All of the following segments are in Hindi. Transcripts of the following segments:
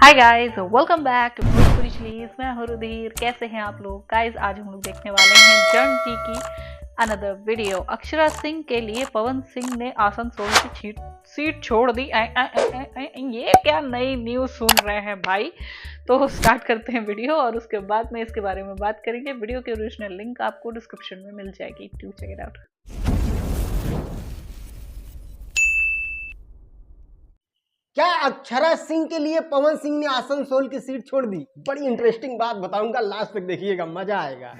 Hi guys, welcome back to Bhojpuri चीज। मैं हूं रुधिर। कैसे हैं आप लोग गाइस? आज हम लोग देखने वाले हैं जन जी की अनदर वीडियो। अक्षरा सिंह के लिए पवन सिंह ने आसनसोल की सीट छोड़ दी। ये क्या नई न्यूज सुन रहे हैं भाई? तो स्टार्ट करते हैं वीडियो और उसके बाद में इसके बारे में बात करेंगे। वीडियो की ओरिजिनल लिंक आपको डिस्क्रिप्शन में मिल जाएगी, डू चेक इट आउट। क्या अक्षरा सिंह के लिए पवन सिंह ने आसनसोल की सीट छोड़ दी? बड़ी इंटरेस्टिंग बात बताऊंगा, लास्ट तक देखिएगा, मजा आएगा।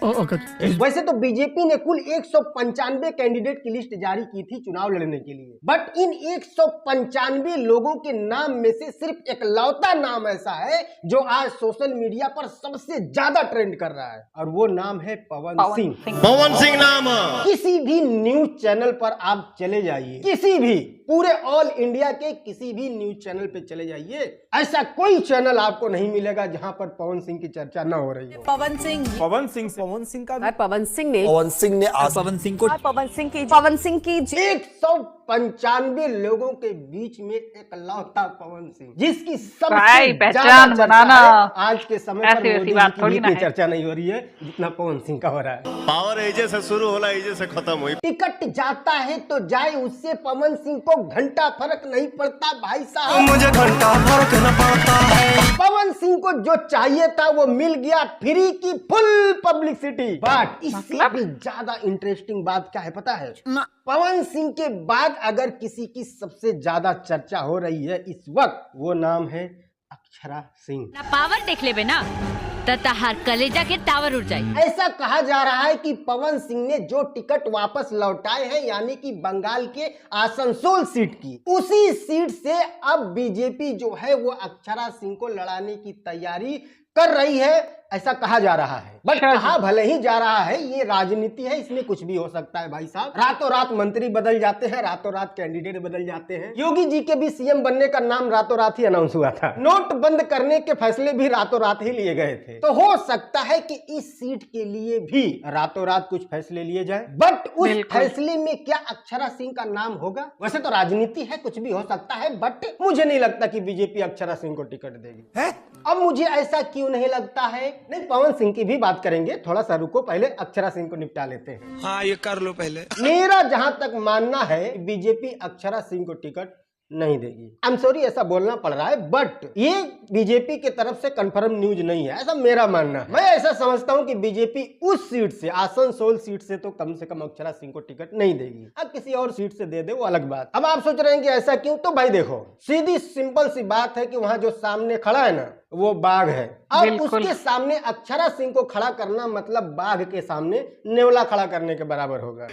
वैसे तो बीजेपी ने कुल 195 कैंडिडेट की लिस्ट जारी की थी चुनाव लड़ने के लिए, बट इन 195 लोगों के नाम में से सिर्फ एकलौता नाम ऐसा है जो आज सोशल मीडिया पर सबसे ज्यादा ट्रेंड कर रहा है, और वो नाम है पवन सिंह। पवन सिंह नाम किसी भी न्यूज चैनल पर आप चले जाइए, किसी भी पूरे ऑल इंडिया के किसी भी न्यूज चैनल पे चले जाइए, ऐसा कोई चैनल आपको नहीं मिलेगा जहां पर पवन सिंह की चर्चा न हो रही हो। पवन सिंह का पवन सिंह ने पवन सिंह की 195 लोगों के बीच में एकलौता पवन सिंह, जिसकी भाई, सबसे पहचान ज्यादा चर्चा बनाना है। आज के समय पर ऐसी मोदी बात जी थोड़ी की ना इतनी है। चर्चा नहीं हो रही है जितना पवन सिंह का हो रहा है। पावर एजे से शुरू होला, एजे से खत्म हुई। टिकट जाता है तो जाए, उससे पवन सिंह को घंटा फर्क नहीं पड़ता भाई साहब। मुझे घंटा फर्क न पड़ता है। पवन सिंह को जो चाहिए था वो मिल गया, फ्री की फुल पब्लिसिटी। बट इससे भी ज्यादा इंटरेस्टिंग बात क्या है पता है? पवन सिंह के बाद अगर किसी की सबसे ज्यादा चर्चा हो रही है इस वक्त, वो नाम है अक्षरा सिंह। ना पावर देख लेबे ना त तहार कलेजा के टावर उड़ जाई। ऐसा कहा जा रहा है कि पवन सिंह ने जो टिकट वापस लौटाए हैं, यानी कि बंगाल के आसनसोल सीट की, उसी सीट से अब बीजेपी जो है वो अक्षरा सिंह को लड़ाने की तैयारी कर रही है, ऐसा कहा जा रहा है। बट कहा भले ही जा रहा है, ये राजनीति है, इसमें कुछ भी हो सकता है भाई साहब। रातों रात मंत्री बदल जाते हैं, रातों रात कैंडिडेट बदल जाते हैं। योगी जी के भी सीएम बनने का नाम रातों रात ही अनाउंस हुआ था। नोट बंद करने के फैसले भी रातों रात ही लिए गए थे। तो हो सकता है कि इस सीट के लिए भी रातों रात कुछ फैसले लिए जाए, बट उस फैसले में क्या अक्षरा सिंह का नाम होगा? वैसे तो राजनीति है, कुछ भी हो सकता है, बट मुझे नहीं लगता कि बीजेपी अक्षरा सिंह को टिकट देगी। अब मुझे ऐसा क्यों नहीं लगता है? नहीं, पवन सिंह की भी बात करेंगे, थोड़ा सा रुको, पहले अक्षरा सिंह को निपटा लेते हैं। हाँ, ये कर लो पहले। मेरा जहां तक मानना है, बीजेपी अक्षरा सिंह को टिकट नहीं देगी। आई एम सॉरी ऐसा बोलना पड़ रहा है, बट ये बीजेपी की तरफ से कंफर्म न्यूज नहीं है, ऐसा मेरा मानना है। मैं ऐसा समझता हूं कि बीजेपी उस सीट से, आसनसोल सीट से, तो कम से कम अक्षरा सिंह को टिकट नहीं देगी। अब किसी और सीट से दे दे वो अलग बात। अब आप सोच रहे हैं कि ऐसा क्यों? तो भाई देखो, सीधी सिंपल सी बात है कि वहां जो सामने खड़ा है ना, वो बाघ है। अब उसके सामने अक्षरा सिंह को खड़ा करना मतलब बाघ के सामने नेवला खड़ा करने के बराबर होगा।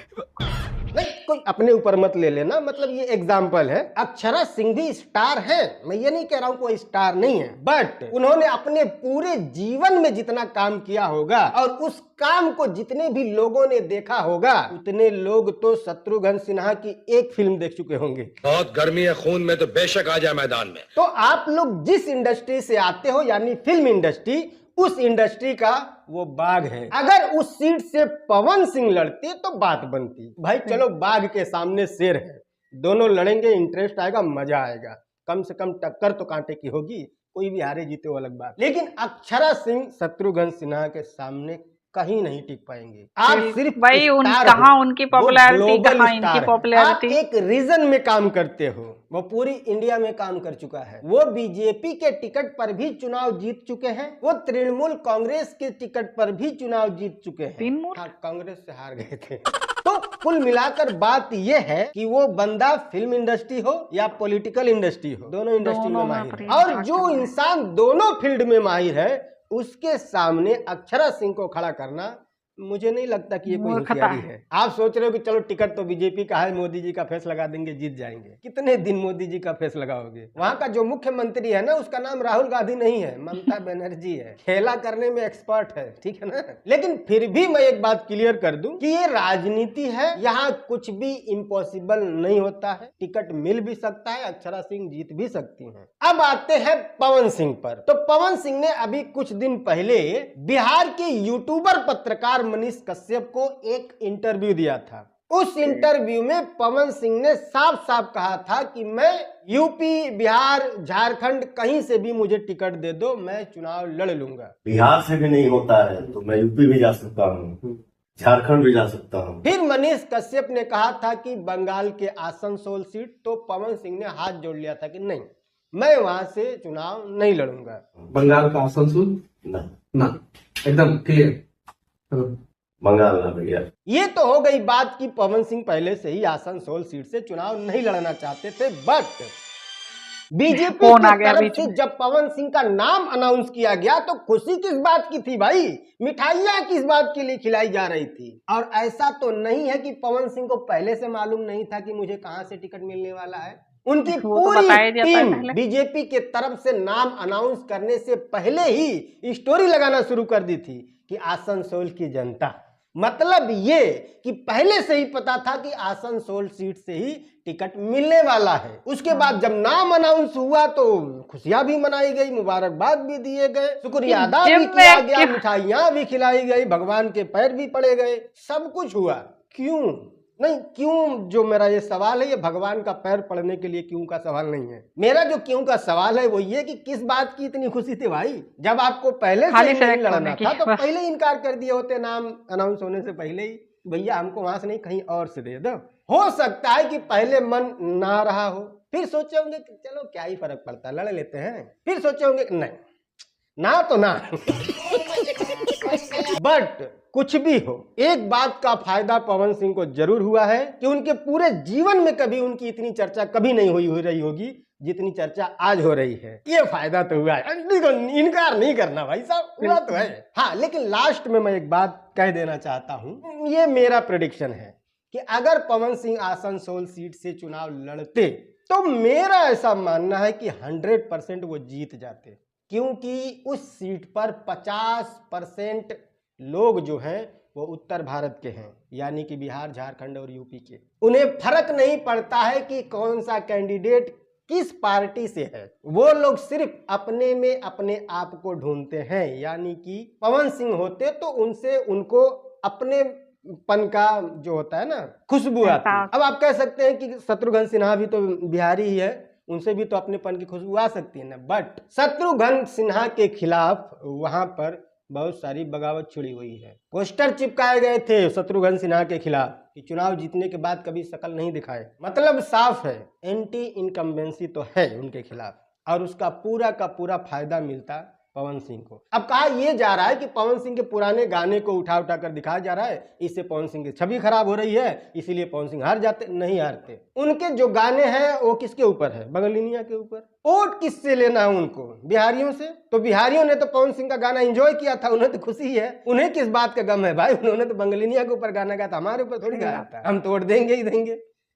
नहीं, कोई अपने ऊपर मत ले लेना, मतलब ये एग्जाम्पल है। अक्षरा सिंह भी स्टार है, मैं ये नहीं कह रहा हूँ कोई स्टार नहीं है, बट उन्होंने अपने पूरे जीवन में जितना काम किया होगा और उस काम को जितने भी लोगों ने देखा होगा, उतने लोग तो शत्रुघ्न सिन्हा की एक फिल्म देख चुके होंगे। बहुत गर्मी है खून में, तो बेशक आ जाए मैदान में। तो आप लोग जिस इंडस्ट्री से आते हो, यानी फिल्म इंडस्ट्री, उस इंडस्ट्री का वो बाघ है। अगर उस सीट से पवन सिंह लड़ते तो बात बनती। भाई चलो, बाघ के सामने शेर है, दोनों लड़ेंगे, इंटरेस्ट आएगा, मजा आएगा। कम से कम टक्कर तो कांटे की होगी, कोई भी हारे जीते वो अलग बात। लेकिन अक्षरा सिंह शत्रुघ्न सिन्हा के सामने कहीं नहीं टिक पाएंगे। आप सिर्फ भाई कहाँ उनकी पॉपुलैरिटी, कहाँ इनकी पॉपुलैरिटी। आप एक रीजन में काम करते हो, वो पूरी इंडिया में काम कर चुका है। वो बीजेपी के टिकट पर भी चुनाव जीत चुके हैं, वो तृणमूल कांग्रेस के टिकट पर भी चुनाव जीत चुके हैं। हाँ, कांग्रेस से हार गए थे। तो कुल मिलाकर बात यह है कि वो बंदा फिल्म इंडस्ट्री हो या पॉलिटिकल इंडस्ट्री हो, दोनों इंडस्ट्री में माहिर है। और जो इंसान दोनों फील्ड में माहिर है, उसके सामने अक्षरा सिंह को खड़ा करना, मुझे नहीं लगता कि ये कोई होशियारी है। आप सोच रहे हो कि चलो टिकट तो बीजेपी का है, मोदी जी का फेस लगा देंगे, जीत जाएंगे। कितने दिन मोदी जी का फेस लगाओगे? वहाँ का जो मुख्यमंत्री है ना, उसका नाम राहुल गांधी नहीं है, ममता बनर्जी है। खेला करने में एक्सपर्ट है, ठीक है ना। लेकिन फिर भी मैं एक बात क्लियर कर दूं कि ये राजनीति है, यहाँ कुछ भी इम्पॉसिबल नहीं होता है। टिकट मिल भी सकता है, अक्षरा सिंह जीत भी सकती है। अब आते हैं पवन सिंह पर। तो पवन सिंह ने अभी कुछ दिन पहले बिहार के यूट्यूबर पत्रकार मनीष कश्यप को एक इंटरव्यू दिया था। उस इंटरव्यू में पवन सिंह ने साफ साफ कहा था कि मैं यूपी, बिहार, झारखंड कहीं से भी मुझे टिकट दे दो, मैं चुनाव लड़ लूंगा। बिहार से भी नहीं होता है तो मैं यूपी भी जा सकता हूँ, झारखंड भी जा सकता हूँ। फिर मनीष कश्यप ने कहा था कि बंगाल के आसनसोल सीट, तो पवन सिंह ने हाथ जोड़ लिया था कि नहीं, मैं वहां से चुनाव नहीं लड़ूंगा। बंगाल का आसनसोल ना एकदम क्लियर, बंगाल ना भैया। ये तो हो गई बात कि पवन सिंह पहले से ही आसनसोल सीट से चुनाव नहीं लड़ना चाहते थे, बट बीजेपी कौन आ की गया तरफ बीच से में? जब पवन सिंह का नाम अनाउंस किया गया तो खुशी किस बात की थी भाई? मिठाइयां किस बात के लिए खिलाई जा रही थी? और ऐसा तो नहीं है कि पवन सिंह को पहले से मालूम नहीं था कि मुझे कहां से टिकट मिलने वाला है। उनकी वो तो पूरी बताया दिया था टीम पहले। बीजेपी के तरफ से नाम अनाउंस करने से पहले ही स्टोरी लगाना शुरू कर दी थी कि आसनसोल की जनता, मतलब ये कि पहले से ही पता था कि आसनसोल सीट से ही टिकट मिलने वाला है। उसके बाद जब नाम अनाउंस हुआ तो खुशियां भी मनाई गई, मुबारकबाद भी दिए गए, शुक्रिया अदा भी किया गया, मिठाइयां भी खिलाई गई, भगवान के पैर भी पड़े गए, सब कुछ हुआ। क्यों नहीं? क्यों जो मेरा ये सवाल है, ये भगवान का पैर पड़ने के लिए क्यों का सवाल नहीं है। मेरा जो क्यों का सवाल है वो ये कि किस बात की इतनी खुशी थी भाई? जब आपको पहले से ही नहीं लड़ना था तो पहले इनकार कर दिए होते, नाम अनाउंस होने से पहले ही, भैया हमको वहां से नहीं कहीं और से दे दो। हो सकता है कि पहले मन ना रहा हो, फिर सोचे होंगे कि चलो क्या ही फर्क पड़ता है, लड़ लेते हैं, फिर सोचे होंगे कि नहीं, ना तो ना। बट कुछ भी हो, एक बात का फायदा पवन सिंह को जरूर हुआ है कि उनके पूरे जीवन में कभी उनकी इतनी चर्चा कभी नहीं हो रही होगी जितनी चर्चा आज हो रही है। ये फायदा तो हुआ है, इनकार नहीं करना भाई साहब, हुआ तो है। हाँ, लेकिन लास्ट में मैं एक बात कह देना चाहता हूं, ये मेरा प्रेडिक्शन है कि अगर पवन सिंह आसनसोल सीट से चुनाव लड़ते तो मेरा ऐसा मानना है कि 100% वो जीत जाते, क्योंकि उस सीट पर 50% लोग जो हैं वो उत्तर भारत के हैं, यानी कि बिहार, झारखंड और यूपी के। उन्हें फर्क नहीं पड़ता है कि कौन सा कैंडिडेट किस पार्टी से है, वो लोग सिर्फ अपने में अपने आप को ढूंढते हैं। यानी कि पवन सिंह होते तो उनसे उनको अपने पन का जो होता है ना, खुशबू आती है। अब आप कह सकते हैं कि शत्रुघ्न सिन्हा भी तो बिहारी ही है, उनसे भी तो अपनेपन की खुशबू आ सकती है ना, बट शत्रुघ्न सिन्हा के खिलाफ वहां पर बहुत सारी बगावत छिड़ी हुई है। पोस्टर चिपकाए गए थे शत्रुघ्न सिन्हा के खिलाफ कि चुनाव जीतने के बाद कभी शकल नहीं दिखाए, मतलब साफ है एंटी इनकम्बेंसी तो है उनके खिलाफ, और उसका पूरा का पूरा फायदा मिलता पवन सिंह को। अब कहा यह जा रहा है कि पवन सिंह के पुराने गाने को उठा उठा कर दिखाया जा रहा है, इससे पवन सिंह की छवि खराब हो रही है, इसीलिए पवन सिंह हार जाते। नहीं हारते। उनके जो गाने हैं वो किसके ऊपर है? बंगलिनिया के ऊपर। वोट किससे लेना है उनको? बिहारियों से। तो बिहारियों ने तो पवन सिंह का गाना एंजॉय किया था, उन्हें तो खुशी है, उन्हें किस बात का गम है भाई? उन्होंने तो बंगलिनिया के ऊपर गाना गाया था, हमारे ऊपर थोड़ी गाया था। हम तो वोट देंगे ही देंगे।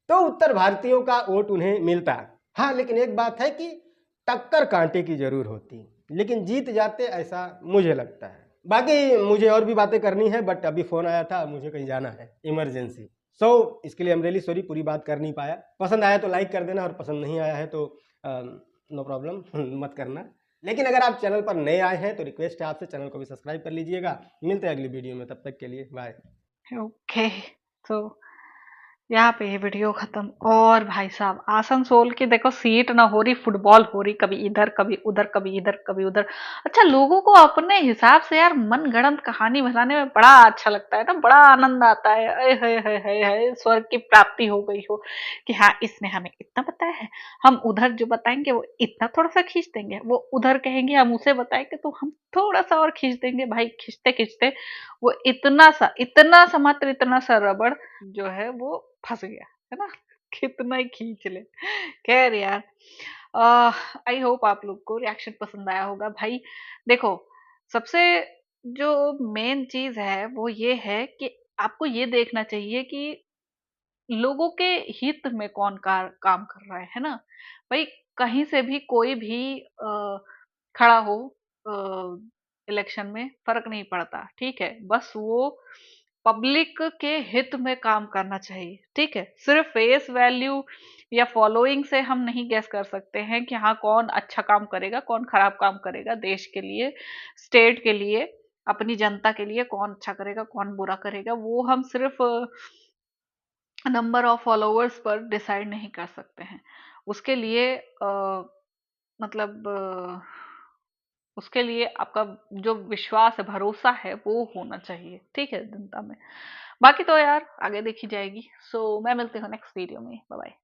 तो उत्तर भारतीयों का वोट उन्हें मिलता। हाँ, लेकिन एक बात है कि टक्कर कांटे की जरूर होती, लेकिन जीत जाते ऐसा मुझे लगता है। बाकी मुझे और भी बातें करनी है, बट अभी फोन आया था, मुझे कहीं जाना है इमरजेंसी। इसके लिए आई एम रियली सॉरी, पूरी बात कर नहीं पाया। पसंद आया तो लाइक कर देना, और पसंद नहीं आया है तो नो प्रॉब्लम, मत करना। लेकिन अगर आप चैनल पर नए आए हैं तो रिक्वेस्ट है आपसे, चैनल को भी सब्सक्राइब कर लीजिएगा। मिलते हैं अगली वीडियो में, तब तक के लिए बाय। ओके, तो यहाँ पे ये वीडियो खत्म। और भाई साहब, आसनसोल की देखो सीट ना हो रही, फुटबॉल हो रही, कभी इधर कभी उधर, कभी इधर कभी उधर। अच्छा, लोगों को अपने हिसाब से यार मन गढ़ंत कहानी बनाने में बड़ा अच्छा लगता है ना, बड़ा आनंद आता है। अरे स्वर्ग की प्राप्ति हो गई हो कि हाँ इसने हमें इतना बताया है, हम उधर जो बताएंगे वो इतना थोड़ा सा खींच देंगे, वो उधर कहेंगे हम उसे बताएंगे तो हम थोड़ा सा और खींच देंगे। भाई खींचते खींचते वो इतना सा मात्र इतना सा रबड़ जो है वो फंस गया है ना। कितना ही खींच ले। खैर यार, आई होप आप लोग को रिएक्शन पसंद आया होगा। भाई देखो, सबसे जो मेन चीज है वो ये है कि आपको ये देखना चाहिए कि लोगों के हित में कौन काम कर रहा है ना। भाई कहीं से भी कोई भी खड़ा हो इलेक्शन में, फर्क नहीं पड़ता, ठीक है, बस वो पब्लिक के हित में काम करना चाहिए, ठीक है। सिर्फ फेस वैल्यू या फॉलोइंग से हम नहीं गैस कर सकते हैं कि हाँ कौन अच्छा काम करेगा, कौन खराब काम करेगा, देश के लिए, स्टेट के लिए, अपनी जनता के लिए कौन अच्छा करेगा, कौन बुरा करेगा। वो हम सिर्फ नंबर ऑफ फॉलोअर्स पर डिसाइड नहीं कर सकते हैं। उसके लिए मतलब उसके लिए आपका जो विश्वास है, भरोसा है, वो होना चाहिए, ठीक है, जनता में। बाकी तो यार आगे देखी जाएगी। सो मैं मिलती हूँ नेक्स्ट वीडियो में। Bye bye.